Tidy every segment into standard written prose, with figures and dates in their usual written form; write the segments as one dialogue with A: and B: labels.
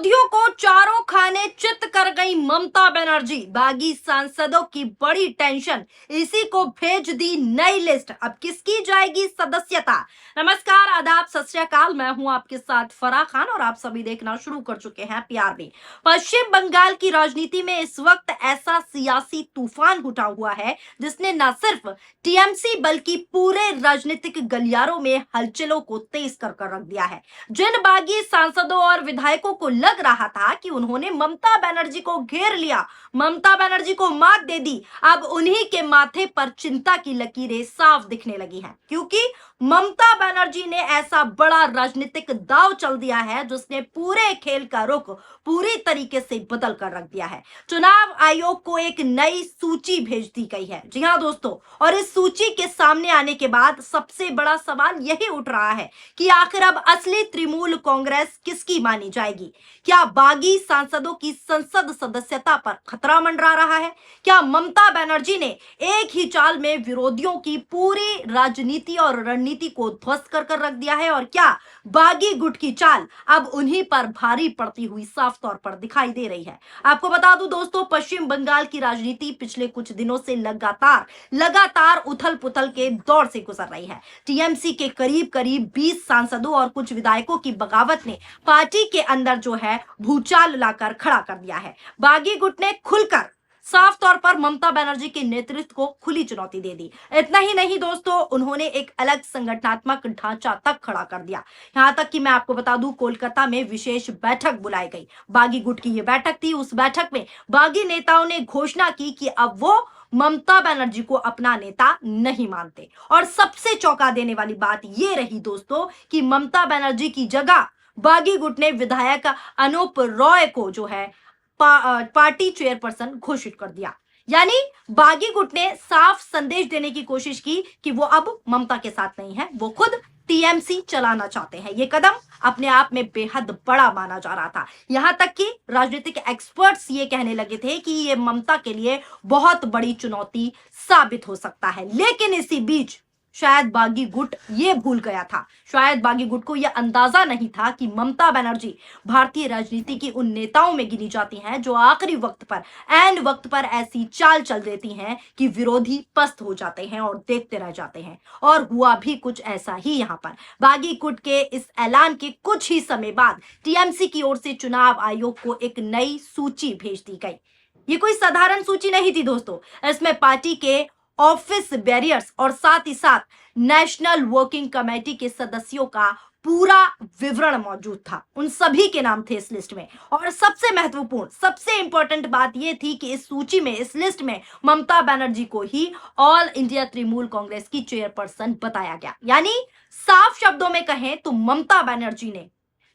A: विरोधियों को चारों खाने चित कर गई ममता बनर्जी। बागी सांसदों की बड़ी टेंशन, इसी को भेज दी नई लिस्ट। अब किसकी जाएगी सदस्यता। नमस्कार, आदाब, सत श्री अकाल। मैं हूं आपके साथ फराह खान और आप सभी देखना शुरू कर चुके हैं पीआरबी। पश्चिम बंगाल की राजनीति में इस वक्त ऐसा सियासी तूफान उठा हुआ है जिसने न सिर्फ टीएमसी बल्कि पूरे राजनीतिक गलियारों में हलचलों को तेज कर रख दिया है। जिन बागी सांसदों और विधायकों को लग रहा था कि उन्होंने ममता बनर्जी को घेर लिया, ममता बनर्जी को मात दे दी, अब उन्हीं के माथे पर चिंता की लकीरें साफ दिखने लगी हैं, क्योंकि ममता बनर्जी ने ऐसा बड़ा राजनीतिक दांव चल दिया है जिसने पूरे खेल का रुख पूरी तरीके से बदल कर रख दिया है। चुनाव आयोग को एक नई सूची भेज दी गई है। जी हां दोस्तों, और इस सूची के सामने आने के बाद सबसे बड़ा सवाल यही उठ रहा है कि आखिर अब असली तृणमूल कांग्रेस किसकी मानी जाएगी। क्या बागी सांसदों की संसद सदस्यता पर खतरा मंडरा रहा है? क्या ममता बनर्जी ने एक ही चाल में विरोधियों की पूरी राजनीति और रणनीति को ध्वस्त कर रख दिया है? और क्या बागी गुट की चाल अब उन्हीं पर भारी पड़ती हुई साफ तौर पर दिखाई दे रही है? आपको बता दूं दोस्तों, पश्चिम बंगाल की राजनीति पिछले कुछ दिनों से लगातार उथल पुथल के दौर से गुजर रही है। टीएमसी के करीब करीब 20 सांसदों और कुछ विधायकों की बगावत ने पार्टी के अंदर जो है भूचाल लाकर खड़ा कर दिया है। बागी गुट ने खुलकर साफ तौर पर ममता बनर्जी के नेतृत्व को खुली चुनौती दे दी। इतना ही नहीं दोस्तों, उन्होंने एक अलग संगठनात्मक ढांचा तक खड़ा कर दिया। यहां तक कि मैं आपको बता दूं, कोलकाता में विशेष बैठक बुलाई गई। बागी गुट की यह बैठक थी। उस बैठक में बागी नेताओं ने घोषणा की कि अब वो ममता बनर्जी को अपना नेता नहीं मानते। और सबसे चौंका देने वाली बात यह रही दोस्तों कि ममता बनर्जी की जगह बागी गुट ने विधायक अनूप रॉय को जो है पार्टी चेयरपर्सन घोषित कर दिया। यानी बागी गुट ने साफ संदेश देने की कोशिश की कि वो अब ममता के साथ नहीं है, वो खुद टीएमसी चलाना चाहते हैं। ये कदम अपने आप में बेहद बड़ा माना जा रहा था। यहां तक कि राजनीतिक एक्सपर्ट्स ये कहने लगे थे कि ये ममता के लिए बहुत बड़ी चुनौती साबित हो सकता है। लेकिन इसी बीच शायद बागी गुट ये भूल गया था, शायद बागी गुट को यह अंदाजा नहीं था कि ममता बनर्जी भारतीय राजनीति की उन नेताओं में गिनी जाती हैं जो आखिरी वक्त पर, ऐन वक्त पर ऐसी चाल चल देती हैं कि विरोधी पस्त हो जाते हैं और देखते रह जाते हैं। और हुआ भी कुछ ऐसा ही। यहाँ पर बागी गुट के इस ऐलान के कुछ ही समय बाद टीएमसी की ओर से चुनाव आयोग को एक नई सूची भेज दी गई। ये कोई साधारण सूची नहीं थी दोस्तों, इसमें पार्टी के ऑफिस बैरियर्स और साथ ही साथ नेशनल वर्किंग कमेटी के सदस्यों का पूरा विवरण मौजूद था। उन सभी के नाम थे इस लिस्ट में। और सबसे महत्वपूर्ण, सबसे इंपॉर्टेंट बात यह थी कि इस सूची में, इस लिस्ट में ममता बनर्जी को ही ऑल इंडिया तृणमूल कांग्रेस की चेयरपर्सन बताया गया। यानी साफ शब्दों में कहें तो ममता बनर्जी ने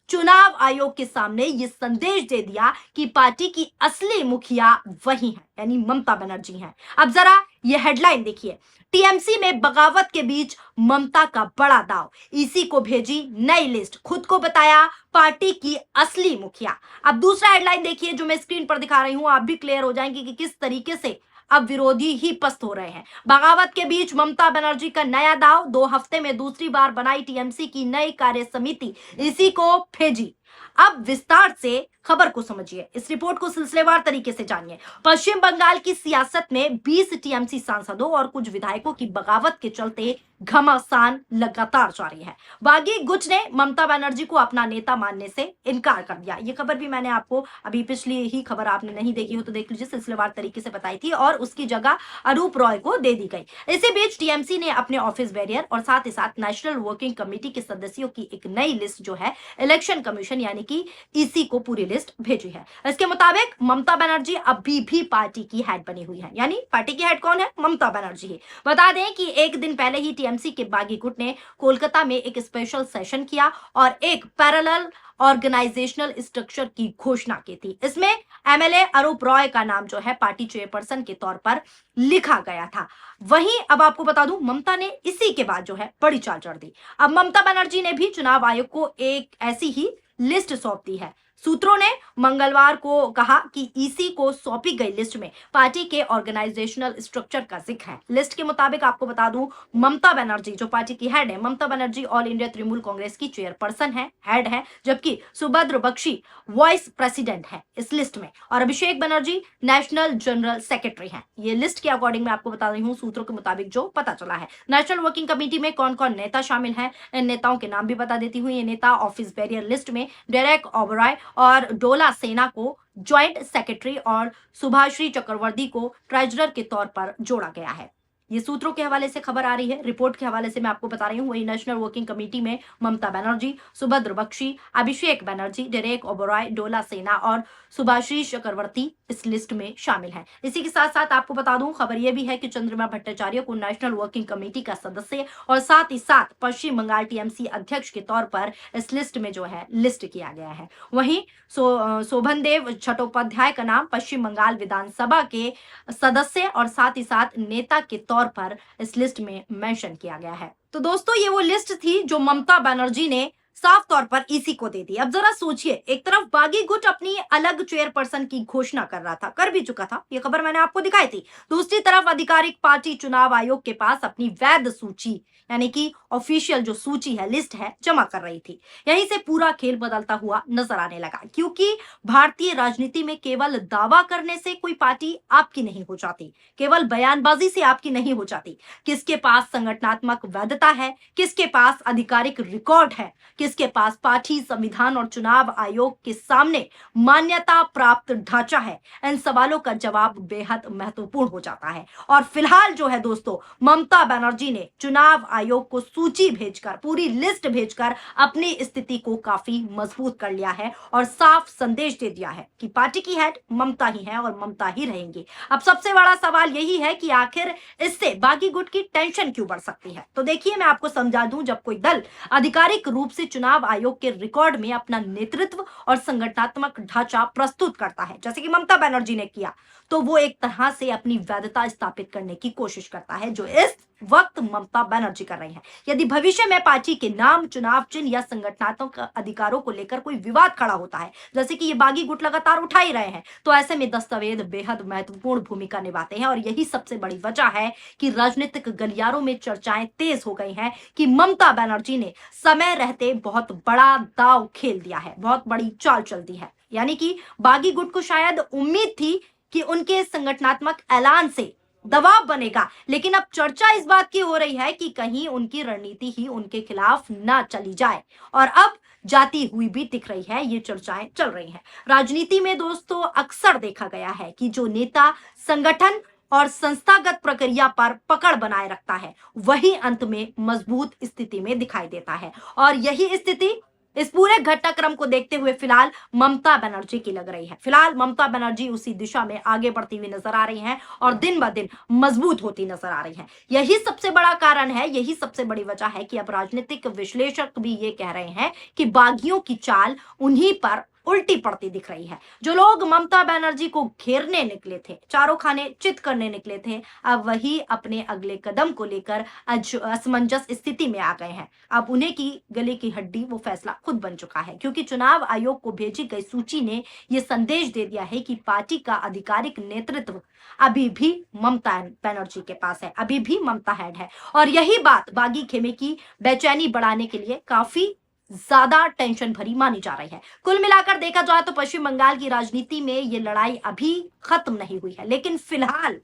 A: चुनाव आयोग के सामने यह संदेश दे दिया कि पार्टी की असली मुखिया वही है, यानी ममता बनर्जी हैं। अब जरा यह हेडलाइन देखिए, टीएमसी में बगावत के बीच ममता का बड़ा दाव, इसी को भेजी नई लिस्ट, खुद को बताया पार्टी की असली मुखिया। अब दूसरा हेडलाइन देखिए जो मैं स्क्रीन पर दिखा रही हूं, आप भी क्लियर हो जाएंगे कि किस तरीके से अब विरोधी ही पस्त हो रहे हैं। बगावत के बीच ममता बनर्जी का नया दाव, 2 हफ्ते में दूसरी बार बनाई टीएमसी की नई कार्य समिति, इसी को भेजी। अब विस्तार से खबर को समझिए, इस रिपोर्ट को सिलसिलेवार तरीके से जानिए। पश्चिम बंगाल की सियासत में 20 टीएमसी सांसदों और कुछ विधायकों की बगावत के चलते घमासान लगातार जारी है। बागी गुट ने ममता बनर्जी को अपना नेता मानने से इनकार कर दिया। ये खबर भी मैंने आपको अभी पिछली ही खबर, आपने नहीं देखी हो तो देख लीजिए, सिलसिलेवार तरीके से बताई थी और उसकी जगह अनूप रॉय को दे दी गई। इसी बीच टीएमसी ने अपने ऑफिस बैरियर और साथ ही साथ नेशनल वर्किंग कमेटी के सदस्यों की एक नई लिस्ट जो है इलेक्शन कमीशन यानी कि ईसी को पूरी लिस्ट भेजी है। इसके मुताबिक ममता बनर्जी अभी भी पार्टी की हेड बनी हुई है। यानी पार्टी की हेड कौन है? ममता बनर्जी ही। बता दें कि एक दिन पहले ही टीएमसी के बागी गुट ने कोलकाता में एक स्पेशल सेशन किया और एक पैरेलल ऑर्गेनाइजेशनल स्ट्रक्चर की घोषणा की थी। इसमें एमएलए अनूप रॉय का नाम जो है पार्टी चेयरपर्सन के तौर पर लिखा गया था। वहीं अब आपको बता दूं, ममता ने इसी के बाद जो है बड़ी चाल चढ़ दी। अब ममता बनर्जी ने भी चुनाव आयोग को एक ऐसी ही लिस्ट सौंप दी है। सूत्रों ने मंगलवार को कहा कि ईसी को सौंपी गई लिस्ट में पार्टी के ऑर्गेनाइजेशनल स्ट्रक्चर का जिक्र है। लिस्ट के मुताबिक आपको बता दूं, ममता बनर्जी जो पार्टी की हेड है, ममता बनर्जी ऑल इंडिया तृणमूल कांग्रेस की चेयरपर्सन है, हेड है, जबकि सुभद्र बख्शी वाइस प्रेसिडेंट है इस लिस्ट में, और Abhishek Banerjee national general secretary है। ये लिस्ट के अकॉर्डिंग मैं आपको बता रही हूँ, सूत्रों के मुताबिक जो पता चला है। नेशनल वर्किंग कमेटी में कौन कौन नेता शामिल है, इन नेताओं के नाम भी बता देती हूँ। ये नेता ऑफिस बैरियर लिस्ट में डेरेक ओबराय और डोला सेना को ज्वाइंट सेक्रेटरी और सुभाश्री चक्रवर्ती को ट्रेजरर के तौर पर जोड़ा गया है। ये सूत्रों के हवाले से खबर आ रही है, रिपोर्ट के हवाले से मैं आपको बता रही हूँ। वही नेशनल वर्किंग कमेटी में ममता बनर्जी, सुभद्र बख्शी, अभिषेक बनर्जी, डेरेक ओबराय, डोला सेना और सुभाश्री चक्रवर्ती इस लिस्ट में शामिल हैं। इसी के साथ साथ आपको बता दूं, खबर यह भी है कि चंद्रिमा भट्टाचार्य को नेशनल वर्किंग कमेटी का सदस्य और साथ ही साथ पश्चिम बंगाल टीएमसी अध्यक्ष के तौर पर इस लिस्ट में जो है लिस्ट किया गया है। वहीं शोभनदेव चट्टोपाध्याय का नाम पश्चिम बंगाल विधानसभा के सदस्य और साथ ही साथ नेता के तौर पर इस लिस्ट में मेंशन किया गया है। तो दोस्तों, ये वो लिस्ट थी जो ममता बनर्जी ने साफ तौर पर ईसी को दे दी। अब जरा सोचिए, एक तरफ बागी गुट अपनी अलग चेयरपर्सन की घोषणा कर रहा था, कर भी चुका था, ये खबर मैंने आपको दिखाई थी। दूसरी तरफ आधिकारिक पार्टी चुनाव आयोग के पास अपनी वैध सूची यानी कि ऑफिशियल जो सूची है, लिस्ट है, जमा कर रही थी। यहीं से पूरा खेल बदलता हुआ नजर आने लगा, क्योंकि भारतीय राजनीति में केवल दावा करने से कोई पार्टी आपकी नहीं हो जाती, केवल बयानबाजी से आपकी नहीं हो जाती। किसके पास संगठनात्मक वैधता है, किसके पास आधिकारिक रिकॉर्ड है, किसके पास पार्टी, संविधान और चुनाव आयोग के सामने मान्यता प्राप्त ढांचा है, इन सवालों का जवाब बेहद महत्वपूर्ण हो जाता है। और फिलहाल जो है दोस्तों, ममता बनर्जी ने चुनाव आयोग को सूची भेजकर, पूरी लिस्ट भेजकर अपनी स्थिति को काफी मजबूत कर लिया है और साफ संदेश दे दिया है कि पार्टी की हेड ममता ही है और ममता ही रहेंगी। अब सबसे बड़ा सवाल यही है कि आखिर इससे बागी गुट की टेंशन क्यों बढ़ सकती है। तो देखिए, मैं आपको समझा दूं, जब कोई दल आधिकारिक रूप से चुनाव आयोग के रिकॉर्ड में अपना नेतृत्व और संगठनात्मक ढांचा प्रस्तुत करता है, जैसे कि ममता बनर्जी ने किया, तो वो एक तरह से अपनी वैधता स्थापित करने की कोशिश करता है, जो इस वक्त ममता बनर्जी कर रही है। यदि भविष्य में पार्टी के नाम, चुनाव चिन्ह या संगठनात्मक अधिकारों को लेकर कोई विवाद खड़ा होता है, जैसे कि ये बागी गुट लगातार उठा ही रहे हैं, तो ऐसे में दस्तावेज बेहद महत्वपूर्ण भूमिका निभाते हैं। और यही सबसे बड़ी वजह है कि राजनीतिक गलियारों में चर्चाएं तेज हो गई हैं कि ममता बनर्जी ने समय रहते बहुत बड़ा दांव खेल दिया है, बहुत बड़ी चाल चल दी है। यानी कि बागी गुट को शायद उम्मीद थी कि उनके संगठनात्मक ऐलान से दबाव बनेगा, लेकिन अब चर्चा इस बात की हो रही है कि कहीं उनकी रणनीति ही उनके खिलाफ ना चली जाए, और अब जाती हुई भी दिख रही है, ये चर्चाएं चल रही हैं। राजनीति में दोस्तों अक्सर देखा गया है कि जो नेता संगठन और संस्थागत प्रक्रिया पर पकड़ बनाए रखता है, वही अंत में मजबूत स्थिति में दिखाई देता है। और यही स्थिति इस पूरे घटनाक्रम को देखते हुए फिलहाल ममता बनर्जी की लग रही है। फिलहाल ममता बनर्जी उसी दिशा में आगे बढ़ती हुई नजर आ रही हैं और दिन ब दिन मजबूत होती नजर आ रही हैं। यही सबसे बड़ा कारण है, यही सबसे बड़ी वजह है कि अब राजनीतिक विश्लेषक भी ये कह रहे हैं कि बागियों की चाल उन्हीं पर उल्टी पड़ती दिख रही है। जो लोग ममता बनर्जी को घेरने निकले थे, चारों खाने चित करने निकले थे, अब वही अपने अगले कदम को लेकर असमंजस स्थिति में आ गए हैं। अब उन्हें की गले की हड्डी वो फैसला खुद बन चुका है, क्योंकि चुनाव आयोग को भेजी गई सूची ने यह संदेश दे दिया है कि पार्टी का आधिकारिक नेतृत्व अभी भी ममता बनर्जी के पास है, अभी भी ममता हेड है। और यही बात बागी खेमे की बेचैनी बढ़ाने के लिए काफी ज्यादा टेंशन भरी मानी जा रही है। कुल मिलाकर देखा जाए तो पश्चिम बंगाल की राजनीति में ये लड़ाई अभी खत्म नहीं हुई है, लेकिन फिलहाल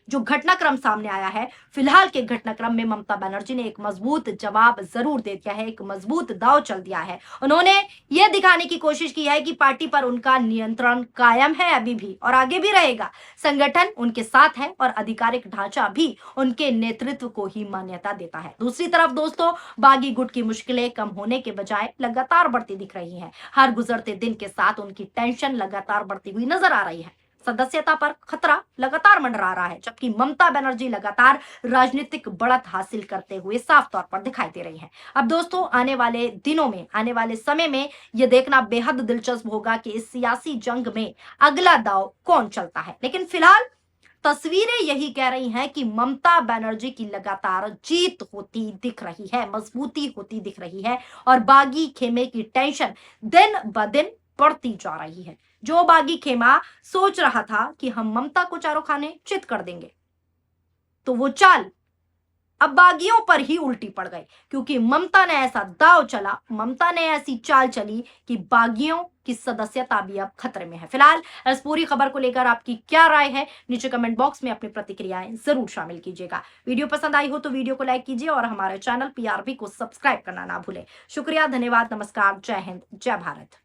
A: जो घटनाक्रम सामने आया है, फिलहाल के घटनाक्रम में ममता बनर्जी ने एक मजबूत जवाब जरूर दे दिया है, एक मजबूत दांव चल दिया है। उन्होंने यह दिखाने की कोशिश की है कि पार्टी पर उनका नियंत्रण कायम है अभी भी और आगे भी रहेगा। संगठन उनके साथ है और आधिकारिक ढांचा भी उनके नेतृत्व को ही मान्यता देता है। दूसरी तरफ दोस्तों, बागी गुट की मुश्किलें कम होने के बजाय लगातार बढ़ती दिख रही है। हर गुजरते दिन के साथ उनकी टेंशन लगातार बढ़ती हुई नजर आ रही है। सदस्यता पर खतरा लगातार मंडरा रहा है, जबकि ममता बनर्जी लगातार राजनीतिक बढ़त हासिल करते हुए साफ तौर पर दिखाई दे रही हैं। अब दोस्तों, आने वाले दिनों में, आने वाले समय में यह देखना बेहद दिलचस्प होगा कि इस सियासी जंग में अगला दांव कौन चलता है। लेकिन फिलहाल तस्वीरें यही कह रही हैं कि ममता बनर्जी की लगातार जीत होती दिख रही है, मजबूती होती दिख रही है और बागी खेमे की टेंशन दिन ब दिन बढ़ती जा रही है। जो बागी खेमा सोच रहा था कि हम ममता को चारों खाने चित कर देंगे, तो वो चाल अब बागियों पर ही उल्टी पड़ गई, क्योंकि ममता ने ऐसा दाव चला, ममता ने ऐसी चाल चली कि बागियों की सदस्यता भी अब खतरे में है। फिलहाल इस पूरी खबर को लेकर आपकी क्या राय है, नीचे कमेंट बॉक्स में अपनी प्रतिक्रियाएं जरूर शामिल कीजिएगा। वीडियो पसंद आई हो तो वीडियो को लाइक कीजिए और हमारे चैनल PRP को सब्सक्राइब करना ना भूलें। शुक्रिया, धन्यवाद, नमस्कार, जय हिंद, जय भारत।